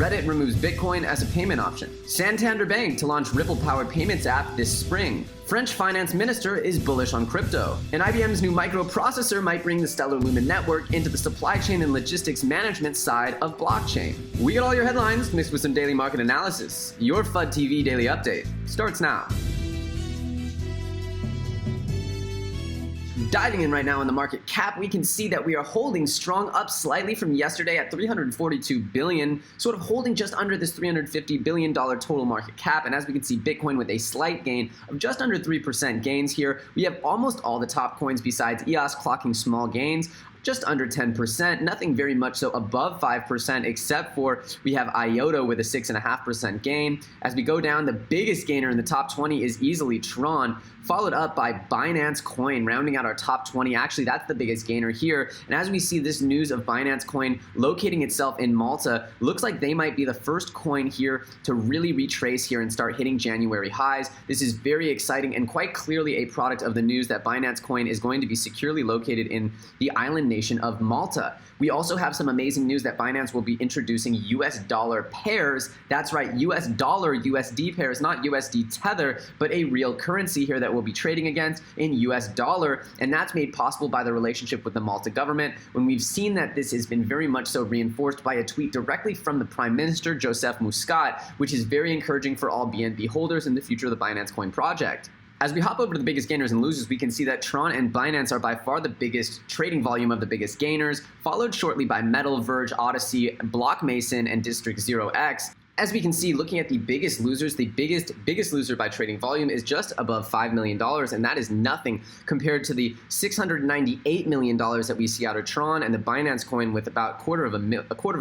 Reddit removes Bitcoin as a payment option. Santander Bank to launch Ripple-powered payments app this spring. French finance minister is bullish on crypto. And IBM's new microprocessor might bring the Stellar Lumen network into the supply chain and logistics management side of blockchain. We get all your headlines mixed with some daily market analysis. Your FUD TV Daily Update starts now. Diving in right now on the market cap, we can see that we are holding strong up slightly from yesterday at $342 billion, sort of holding just under this $350 billion total market cap. And as we can see, Bitcoin with a slight gain of just under 3% gains here. We have almost all the top coins besides EOS clocking small gains, just under 10%, nothing very much so above 5%, except for we have IOTA with a 6.5% gain. As we go down, the biggest gainer in the top 20 is easily Tron, followed up by Binance Coin, rounding out our top 20. Actually, that's the biggest gainer here. And as we see this news of Binance Coin locating itself in Malta, looks like they might be the first coin here to really retrace here and start hitting January highs. This is very exciting and quite clearly a product of the news that Binance Coin is going to be securely located in the island nation of Malta. We also have some amazing news that Binance will be introducing US dollar pairs. That's right, US dollar USD pairs, not USD Tether, but a real currency here that we'll be trading against in US dollar. And that's made possible by the relationship with the Malta government, when we've seen that this has been very much so reinforced by a tweet directly from the Prime Minister, Joseph Muscat, which is very encouraging for all BNB holders in the future of the Binance Coin project. As we hop over to the biggest gainers and losers, we can see that Tron and Binance are by far the biggest trading volume of the biggest gainers, followed shortly by Metal, Verge, Odyssey, Block Mason, and District 0x. As we can see, looking at the biggest losers, the biggest loser by trading volume is just above $5 million, and that is nothing compared to the $698 million that we see out of Tron and the Binance Coin with about a quarter of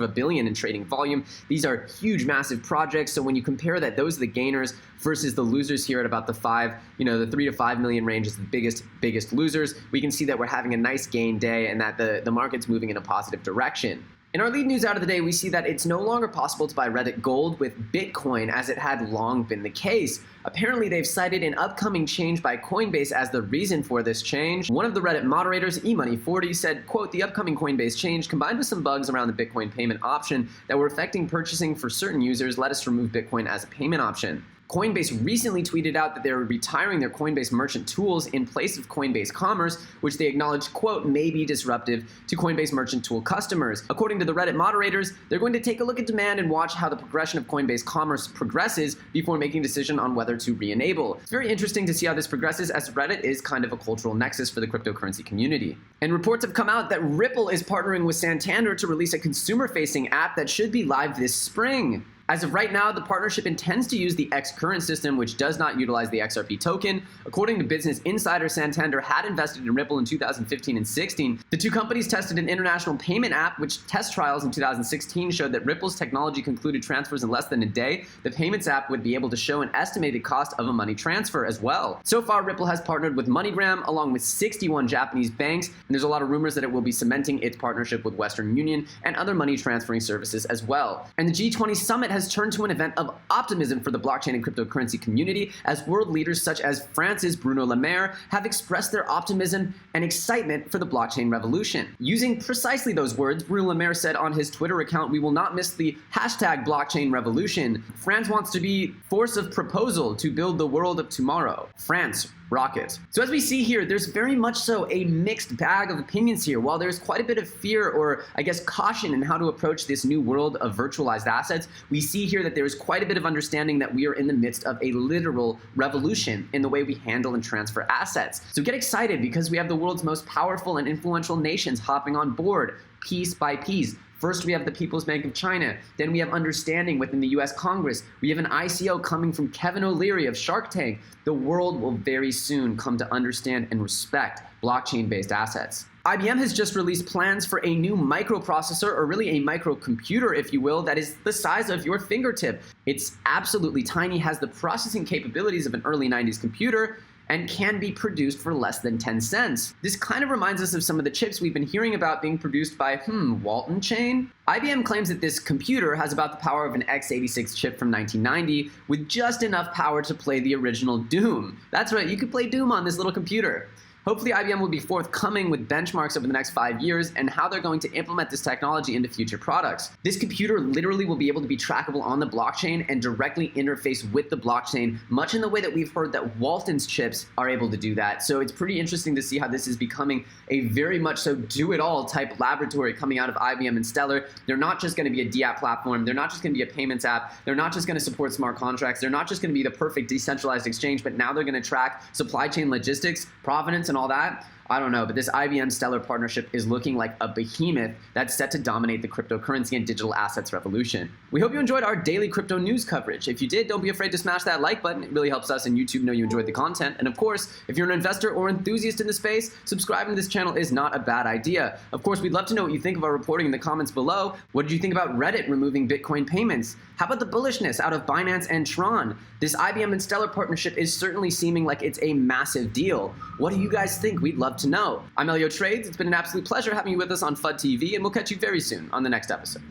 a billion in trading volume. These are huge, massive projects. So when you compare that, those are the gainers versus the losers here at about the 3 to 5 million range is the biggest losers. We can see that we're having a nice gain day and that the market's moving in a positive direction. In our lead news out of the day, we see that it's no longer possible to buy Reddit Gold with Bitcoin as it had long been the case. Apparently, they've cited an upcoming change by Coinbase as the reason for this change. One of the Reddit moderators, eMoney40, said, quote, "The upcoming Coinbase change, combined with some bugs around the Bitcoin payment option that were affecting purchasing for certain users, led us to remove Bitcoin as a payment option." Coinbase recently tweeted out that they were retiring their Coinbase merchant tools in place of Coinbase Commerce, which they acknowledged, quote, may be disruptive to Coinbase merchant tool customers. According to the Reddit moderators, they're going to take a look at demand and watch how the progression of Coinbase Commerce progresses before making a decision on whether to re-enable. It's very interesting to see how this progresses, as Reddit is kind of a cultural nexus for the cryptocurrency community. And reports have come out that Ripple is partnering with Santander to release a consumer-facing app that should be live this spring. As of right now, the partnership intends to use the X current system, which does not utilize the XRP token. According to Business Insider, Santander had invested in Ripple in 2015 and 16. The two companies tested an international payment app, which test trials in 2016 showed that Ripple's technology concluded transfers in less than a day. The payments app would be able to show an estimated cost of a money transfer as well. So far, Ripple has partnered with MoneyGram along with 61 Japanese banks, and there's a lot of rumors that it will be cementing its partnership with Western Union and other money transferring services as well. And the G20 Summit has turned to an event of optimism for the blockchain and cryptocurrency community, as world leaders such as France's Bruno Le Maire have expressed their optimism and excitement for the blockchain revolution. Using precisely those words, Bruno Le Maire said on his Twitter account, "We will not miss the hashtag blockchain revolution. France wants to be force of proposal to build the world of tomorrow. France, rocket." So as we see here, there's very much so a mixed bag of opinions here. While there's quite a bit of fear, or I guess caution, in how to approach this new world of virtualized assets, we see here that there's quite a bit of understanding that we are in the midst of a literal revolution in the way we handle and transfer assets. So get excited, because we have the world's most powerful and influential nations hopping on board piece by piece. First, we have the People's Bank of China. Then we have understanding within the US Congress. We have an ICO coming from Kevin O'Leary of Shark Tank. The world will very soon come to understand and respect blockchain-based assets. IBM has just released plans for a new microprocessor, or really a microcomputer, if you will, that is the size of your fingertip. It's absolutely tiny, has the processing capabilities of an early 90s computer, and can be produced for less than 10 cents. This kind of reminds us of some of the chips we've been hearing about being produced by, Walton Chain? IBM claims that this computer has about the power of an x86 chip from 1990, with just enough power to play the original Doom. That's right, you could play Doom on this little computer. Hopefully IBM will be forthcoming with benchmarks over the next 5 years and how they're going to implement this technology into future products. This computer literally will be able to be trackable on the blockchain and directly interface with the blockchain, much in the way that we've heard that Walton's chips are able to do that. So it's pretty interesting to see how this is becoming a very much so do-it-all type laboratory coming out of IBM and Stellar. They're not just going to be a DApp platform. They're not just going to be a payments app. They're not just going to support smart contracts. They're not just going to be the perfect decentralized exchange, but now they're going to track supply chain logistics, provenance, and all that. I don't know, but this IBM Stellar partnership is looking like a behemoth that's set to dominate the cryptocurrency and digital assets revolution. We hope you enjoyed our daily crypto news coverage. If you did, don't be afraid to smash that like button. It really helps us and YouTube know you enjoyed the content. And of course, if you're an investor or enthusiast in the space, subscribing to this channel is not a bad idea. Of course, we'd love to know what you think of our reporting in the comments below. What did you think about Reddit removing Bitcoin payments? How about the bullishness out of Binance and Tron? This IBM and Stellar partnership is certainly seeming like it's a massive deal. What do you guys think? We'd love to know. I'm Elio Trades. It's been an absolute pleasure having you with us on FUD TV, and we'll catch you very soon on the next episode.